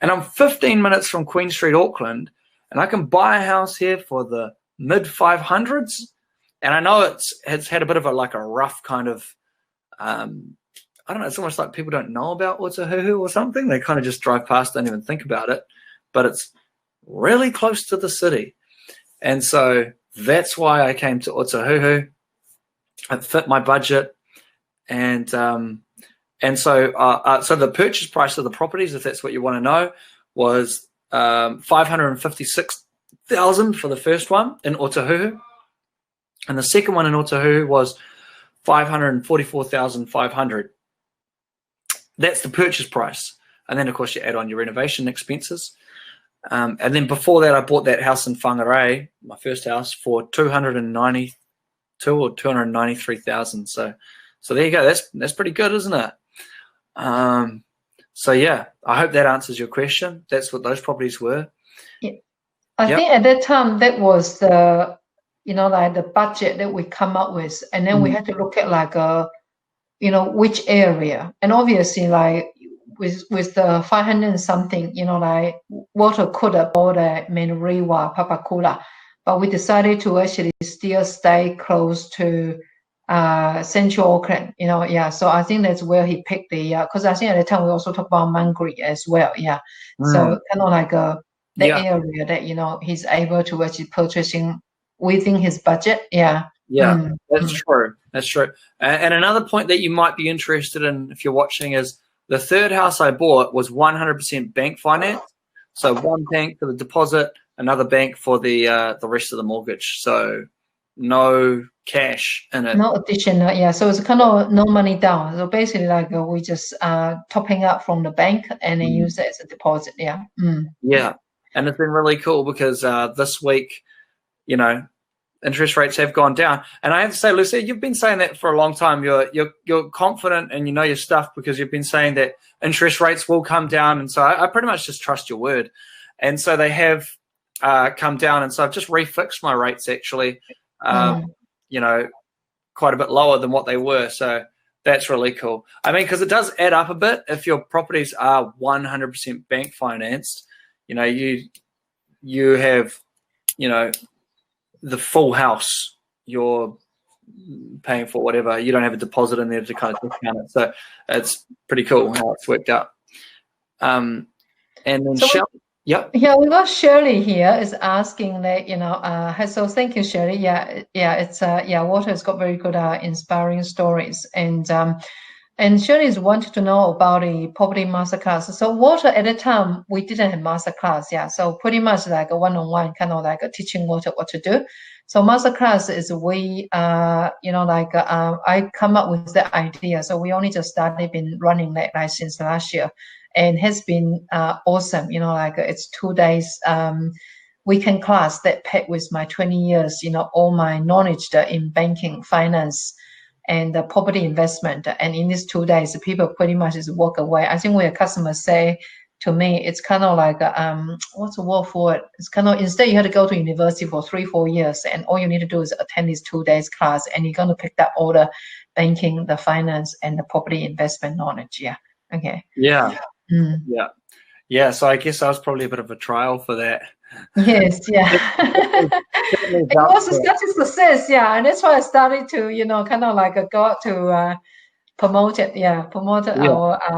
And I'm 15 minutes from Queen Street, Auckland, and I can buy a house here for the mid 500s. And I know it's had a bit of a rough kind of, I don't know, it's almost like people don't know about Otahuhu or something. They kind of just drive past, don't even think about it. But it's really close to the city. And so that's why I came to Otahuhu. It fit my budget. And so the purchase price of the properties, if that's what you want to know, was $556,000 for the first one in Otahuhu. And the second one in Otahuhu was $544,500. That's the purchase price. And then, of course, you add on your renovation expenses. And then before that, I bought that house in Whangarei, my first house, for $292,000 or $293,000. So there you go. That's pretty good, isn't it? So yeah, I hope that answers your question. That's what those properties were.
Yeah. I think at that time that was the the budget that we come up with, and then we had to look at which area, and obviously with the 500 and something, Walter could have bought a Menuriwa, Papakura, but we decided to actually still stay close to Central Auckland, so I think that's where he picked the, because I think at the time we also talked about Mangere as well, so kind of the area that, he's able to actually purchasing within his budget,
Yeah, that's true. That's true. And another point that you might be interested in if you're watching is the third house I bought was 100% bank finance. So one bank for the deposit, another bank for the rest of the mortgage. So no cash in it.
No additional, yeah. So it's kind of no money down. So basically, like we just topping up from the bank and then use it as a deposit. Yeah.
Yeah, and it's been really cool because this week, you know, interest rates have gone down, and I have to say, Lucy, you've been saying that for a long time. You're confident and you know your stuff because you've been saying that interest rates will come down, and so I pretty much just trust your word. And so they have come down, and so I've just refixed my rates actually. You know, quite a bit lower than what they were. So that's really cool. I mean, because it does add up a bit if your properties are 100% bank financed. You know, you have, you know, the full house. You're paying for whatever. You don't have a deposit in there to kind of discount it. So it's pretty cool how it's worked out. And then Yep.
Yeah, we got Shirley here is asking that, you know, so thank you, Shirley. Yeah, it's Walter has got very good inspiring stories, and Shirley's wanted to know about the property masterclass. So Walter, at the time we didn't have masterclass, so pretty much like a one-on-one kind of like a teaching Walter what to do. So masterclass is we you know, like I come up with the idea. So we only just started been running that like since last year. And has been awesome, you know, like it's 2 days weekend class that packed with my 20 years, you know, all my knowledge in banking, finance, and property investment. And in these 2 days, people pretty much just walk away. I think where customers say to me, it's kind of like, what's the word for it? It's kind of, instead you had to go to university for 3-4 years, and all you need to do is attend these 2 days class, and you're going to pick up all the banking, the finance, and the property investment knowledge. Yeah. Okay.
Yeah. Yeah, so I guess I was probably a bit of a trial for that.
Yes, yeah. It was such a success, yeah, and that's why I started to, you know, kind of like go out to promote it, our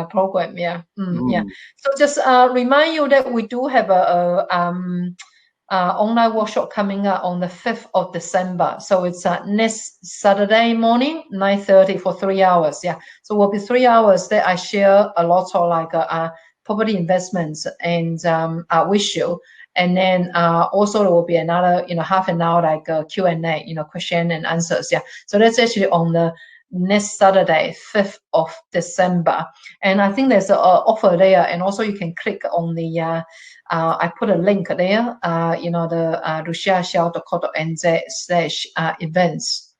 program, yeah. So just remind you that we do have a online workshop coming up on the 5th of December. So it's next Saturday morning, 9:30 for 3 hours. Yeah. So it will be 3 hours that I share a lot of like property investments and with you. And then also there will be another, you know, half an hour like Q&A, you know, question and answers. Yeah. So that's actually on the next Saturday, 5th of December. And I think there's an offer there. And also you can click on the I put a link there, you know, the luciashell.co.nz/events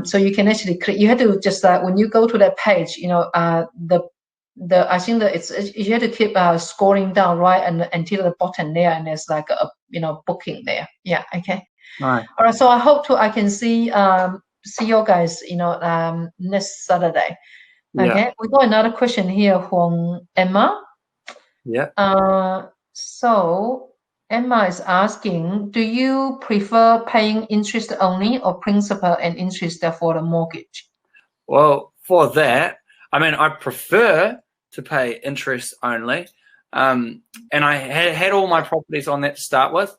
/ so you can actually click. You have to just when you go to that page, you know, I think that you have to keep scrolling down right and until the bottom there, and there's like a, you know, booking there. Yeah. Okay.
All right.
All right. So I hope I can see you guys, you know, next Saturday. Okay.
Yeah.
We got another question here from Emma.
Yeah.
So Emma is asking, do you prefer paying interest only or principal and interest for the mortgage?
Well, for that, I mean, I prefer to pay interest only. And I had all my properties on that to start with,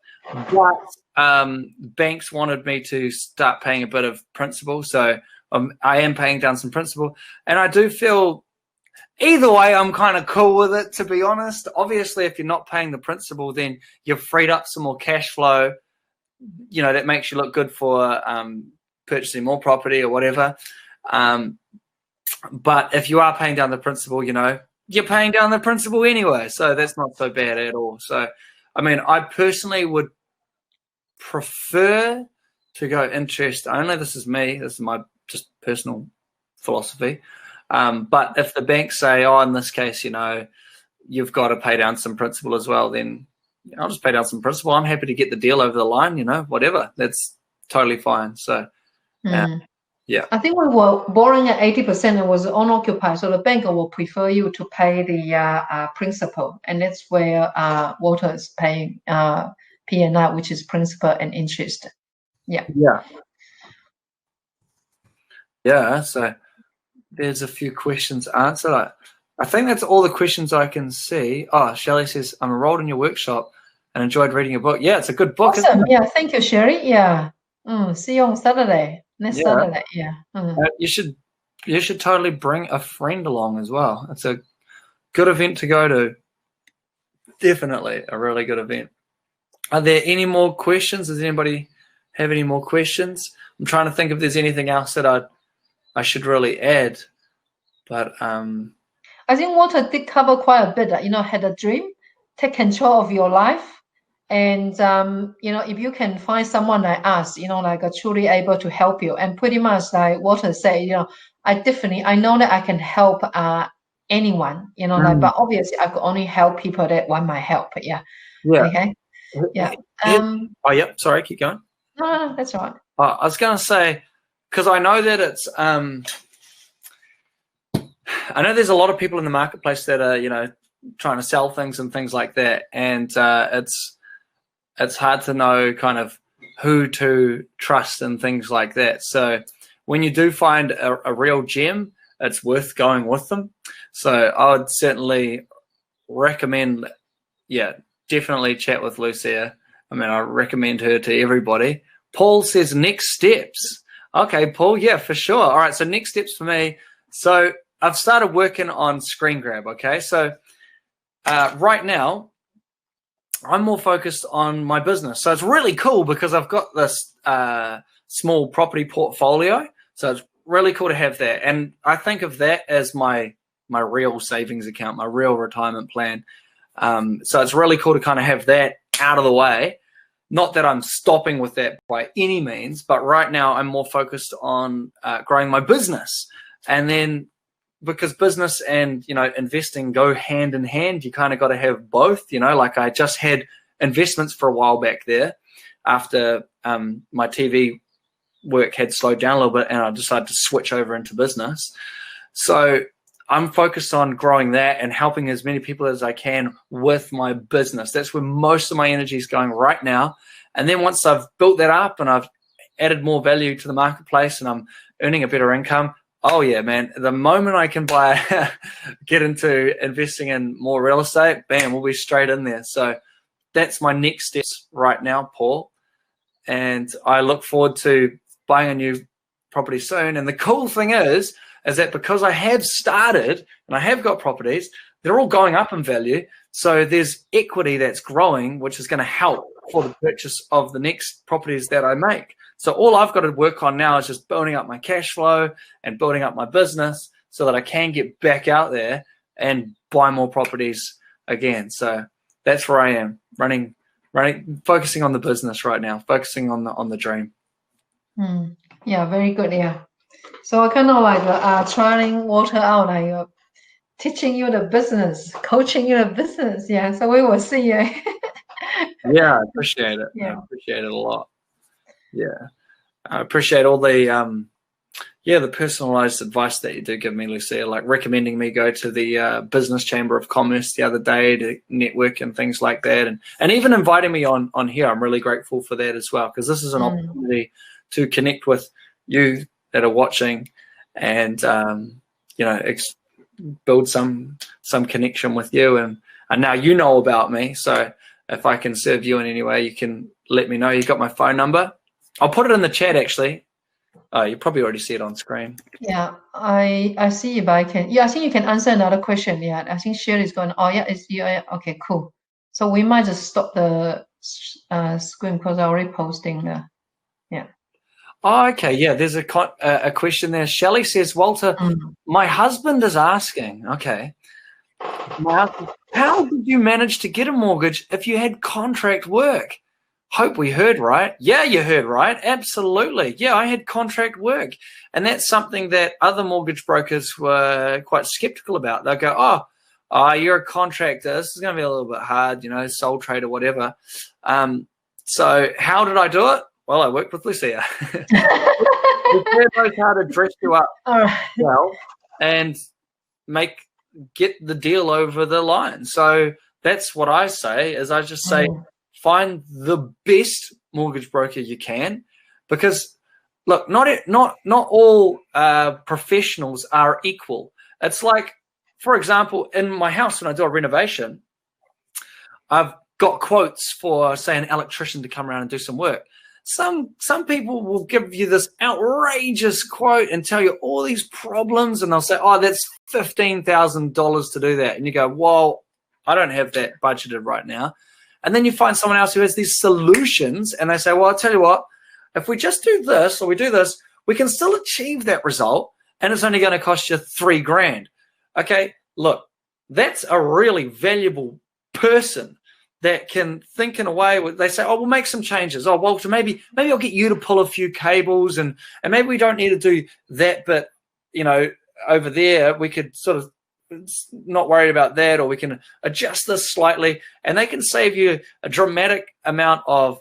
but banks wanted me to start paying a bit of principal. So I am paying down some principal, and I do feel either way, I'm kind of cool with it, to be honest. Obviously, if you're not paying the principal, then you've freed up some more cash flow, you know, that makes you look good for purchasing more property or whatever. But if you are paying down the principal, you know, you're paying down the principal anyway. So that's not so bad at all. So, I mean, I personally would prefer to go interest only. This is me. This is my just personal philosophy. But if the banks say, oh, in this case, you know, you've got to pay down some principal as well, then I'll just pay down some principal. I'm happy to get the deal over the line, you know, whatever. That's totally fine. So, yeah.
I think we were borrowing at 80%. It was unoccupied. So the bank will prefer you to pay the principal. And that's where Walter is paying P&R, which is principal and interest. Yeah.
Yeah. Yeah. So there's a few questions answered. I think that's all the questions I can see. Oh, Shelley says, I'm enrolled in your workshop and enjoyed reading your book. Yeah, it's a good book.
Awesome. Yeah, thank you, Sherry. Yeah. See you on Saturday. Next
Yeah.
Saturday. Yeah.
You should totally bring a friend along as well. It's a good event to go to. Definitely a really good event. Are there any more questions? Does anybody have any more questions? I'm trying to think if there's anything else that I should really add. But
I think Walter did cover quite a bit. Had a dream, take control of your life, and if you can find someone like us, like truly able to help you, and pretty much like Walter said, I know that I can help anyone, but obviously I could only help people that want my help. Yeah.
Yeah.
Okay. Yeah.
Oh, yep. Sorry, keep going.
No, that's all right.
I was going to say, because I know that it's I know there's a lot of people in the marketplace that are, trying to sell things and things like that, and it's hard to know kind of who to trust and things like that. So when you do find a real gem, it's worth going with them. So I would certainly recommend, definitely chat with Lucia. I mean, I recommend her to everybody. Paul says next steps. Okay, Paul, yeah, for sure. All right, so next steps for me. So I've started working on SCREENGRAB, okay? So right now, I'm more focused on my business. So it's really cool because I've got this small property portfolio. So it's really cool to have that. And I think of that as my real savings account, my real retirement plan. So it's really cool to kind of have that out of the way. Not that I'm stopping with that by any means, but right now I'm more focused on growing my business. And then because business and, investing go hand in hand, you kind of got to have both, like I just had investments for a while back there after my TV work had slowed down a little bit and I decided to switch over into business. So I'm focused on growing that and helping as many people as I can with my business. That's where most of my energy is going right now. And then once I've built that up and I've added more value to the marketplace and I'm earning a better income, oh yeah, man, the moment I can get into investing in more real estate, bam, we'll be straight in there. So that's my next steps right now, Paul. And I look forward to buying a new property soon. And the cool thing is that because I have started and I have got properties, they're all going up in value. So there's equity that's growing, which is going to help for the purchase of the next properties that I make. So all I've got to work on now is just building up my cash flow and building up my business so that I can get back out there and buy more properties again. So that's where I am, running, focusing on the business right now, focusing on the dream.
Yeah, very good. Yeah. So I kind of like trying Walter out, like teaching you the business, coaching you the business. Yeah. So we will see. Yeah,
I appreciate it.
Yeah.
I appreciate it a lot. Yeah. I appreciate all the the personalized advice that you do give me, Lucia, like recommending me go to the Business Chamber of Commerce the other day to network and things like that. And even inviting me on here. I'm really grateful for that as well, because this is an opportunity to connect with you that are watching and, build some connection with you. And now you know about me. So if I can serve you in any way, you can let me know. You got my phone number. I'll put it in the chat, actually. Oh, you probably already see it on screen.
Yeah, I see if I can. Yeah, I think you can answer another question. Yeah, I think Sherry is going. Oh, yeah, it's you. Okay, cool. So we might just stop the screen because I'm already posting the. Yeah.
Oh, okay. Yeah, there's a question there. Shelley says, Walter, my husband is asking. Okay. How did you manage to get a mortgage if you had contract work? Hope we heard right. Yeah, you heard right. Absolutely. Yeah, I had contract work. And that's something that other mortgage brokers were quite skeptical about. They'll go, oh, you're a contractor. This is going to be a little bit hard, sole trade or whatever. So how did I do it? Well, I worked with Lucia. Lucia knows how to dress you up well and get the deal over the line. So that's what I say is I just say, find the best mortgage broker you can, because look, not all professionals are equal. It's like, for example, in my house when I do a renovation, I've got quotes for, say, an electrician to come around and do some work. some people will give you this outrageous quote and tell you all these problems, and they'll say, oh, that's $15,000 to do that. And you go, well, I don't have that budgeted right now. And then you find someone else who has these solutions, and they say, well, I'll tell you what, if we just do this or we do this, we can still achieve that result, and it's only going to cost you $3,000. Okay, look, that's a really valuable person that can think in a way where they say, oh, we'll make some changes. Oh, Walter, maybe I'll get you to pull a few cables, and maybe we don't need to do that, but, over there, we could sort of not worry about that, or we can adjust this slightly, and they can save you a dramatic amount of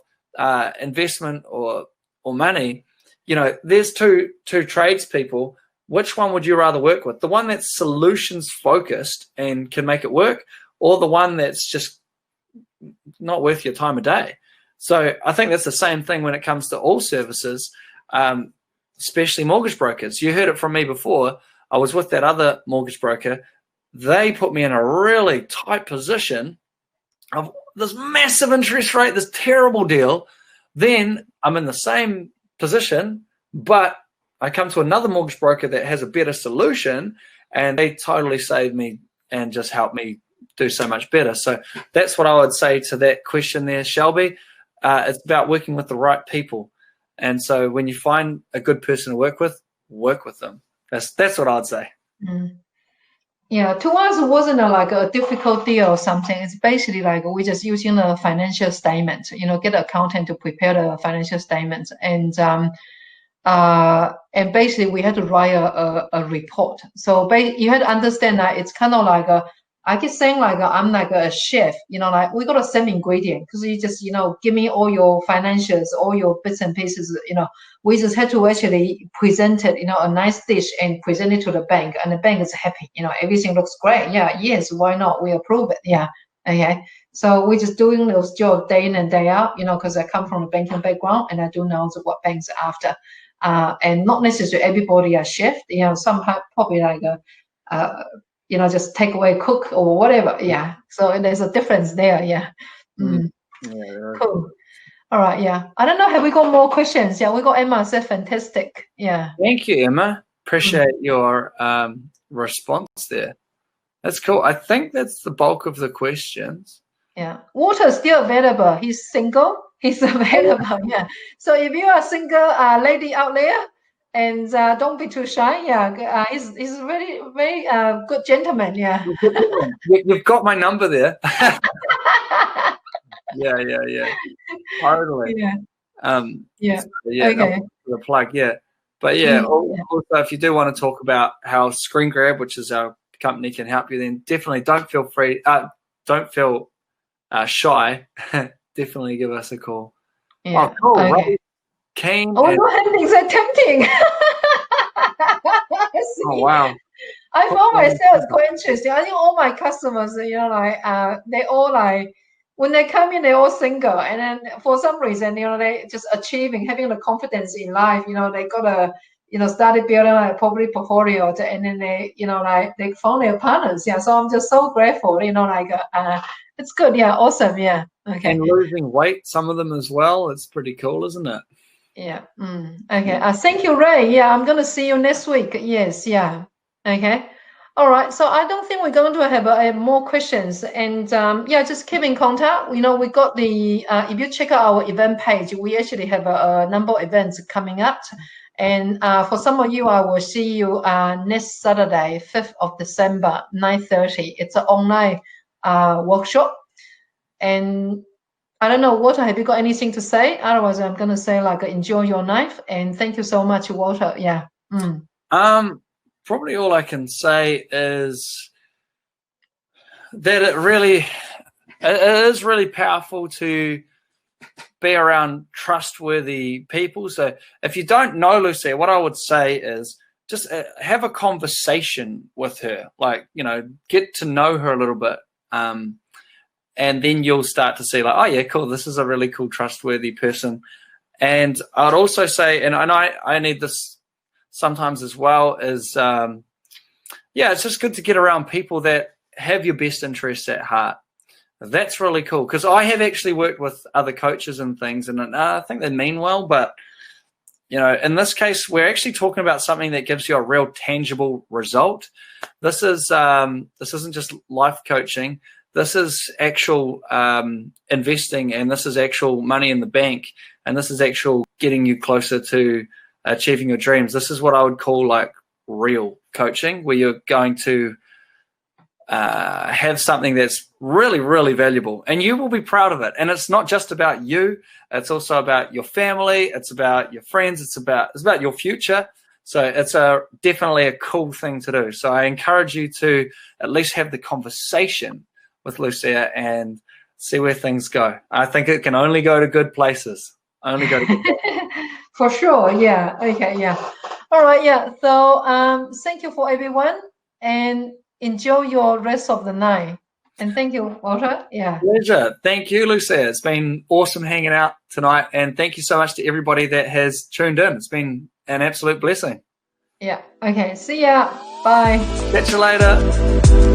investment or money. There's two tradespeople. Which one would you rather work with? The one that's solutions focused and can make it work, or the one that's just not worth your time of day? So I think that's the same thing when it comes to all services, especially mortgage brokers. You heard it from me before. I was with that other mortgage broker. They put me in a really tight position of this massive interest rate, this terrible deal. Then I'm in the same position, but I come to another mortgage broker that has a better solution, and they totally saved me and just helped me do so much better. So that's what I would say to that question there, Shelby. It's about working with the right people. And so when you find a good person to work with them. That's what I'd say.
Mm. Yeah, to us it wasn't like a difficult deal or something. It's basically like we're just using the financial statement, get an accountant to prepare the financial statements, and basically we had to write a report. So you had to understand that it's kind of like I keep saying like I'm like a chef, like we got a same ingredient, because you just give me all your financials, all your bits and pieces, we just had to actually present it, a nice dish, and present it to the bank, and the bank is happy, everything looks great. Yeah, yes, why not? We approve it. Yeah, okay. So we're just doing those jobs day in and day out, because I come from a banking background, and I do know what banks are after, and not necessarily everybody are chef. Some probably like just take away cook or whatever. Yeah. So there's a difference there. Yeah. Mm.
Yeah.
Cool. All right. Yeah. I don't know. Have we got more questions? Yeah. We got Emma said fantastic. Yeah.
Thank you, Emma. Appreciate your response there. That's cool. I think that's the bulk of the questions.
Yeah. Walter is still available. He's single. He's available. Yeah. So if you are a single lady out there, and don't be too shy. Yeah, he's very, very good gentleman. Yeah.
You've got my number there. Yeah. Totally.
Yeah.
Yeah. Okay. The plug. Yeah. But yeah. Also, if you do want to talk about how SCREENGRAB, which is our company, can help you, then definitely don't feel shy. Definitely give us a call.
Yeah.
Oh, cool.
Okay.
Right. Keen.
Oh, no, things are tempting.
Oh, wow.
I found myself quite interesting. I think all my customers, they all like, when they come in, they're all single. And then for some reason, they just having the confidence in life. They got a, started building a property portfolio, and then they found their partners. Yeah. So I'm just so grateful, it's good. Yeah. Awesome. Yeah. Okay.
And losing weight, some of them as well. It's pretty cool, isn't it?
Yeah. Okay. Thank you, Ray. Yeah, I'm gonna see you next week. Yes. Yeah. Okay. All right. So I don't think we're going to have more questions. And just keep in contact. We got the. If you check out our event page, we actually have a number of events coming up. And for some of you, I will see you next Saturday, 5th of December, 9:30. It's an online workshop. And I don't know, Walter, have you got anything to say? Otherwise, I'm going to say enjoy your night, and thank you so much, Walter. Yeah.
Probably all I can say is that it is really powerful to be around trustworthy people. So if you don't know Lucy, what I would say is just have a conversation with her, get to know her a little bit. And then you'll start to see oh yeah, cool, this is a really cool, trustworthy person. And I'd also say, and I need this sometimes as well, is it's just good to get around people that have your best interests at heart. That's really cool, because I have actually worked with other coaches and things, and I think they mean well, but you know, in this case, we're actually talking about something that gives you a real tangible result. This isn't just life coaching. This is actual investing, and this is actual money in the bank, and this is actual getting you closer to achieving your dreams. This is what I would call like real coaching, where you're going to have something that's really, really valuable, and you will be proud of it. And it's not just about you, it's also about your family, it's about your friends, it's about your future. So it's definitely a cool thing to do. So I encourage you to at least have the conversation with Lucia and see where things go. I think it can only go to good places. Only go to good places.
For sure, yeah. Okay, yeah. All right, yeah. So thank you for everyone, and enjoy your rest of the night. And thank you, Walter. Yeah.
Pleasure. Thank you, Lucia. It's been awesome hanging out tonight. And thank you so much to everybody that has tuned in. It's been an absolute blessing.
Yeah. Okay. See ya. Bye.
Catch you later.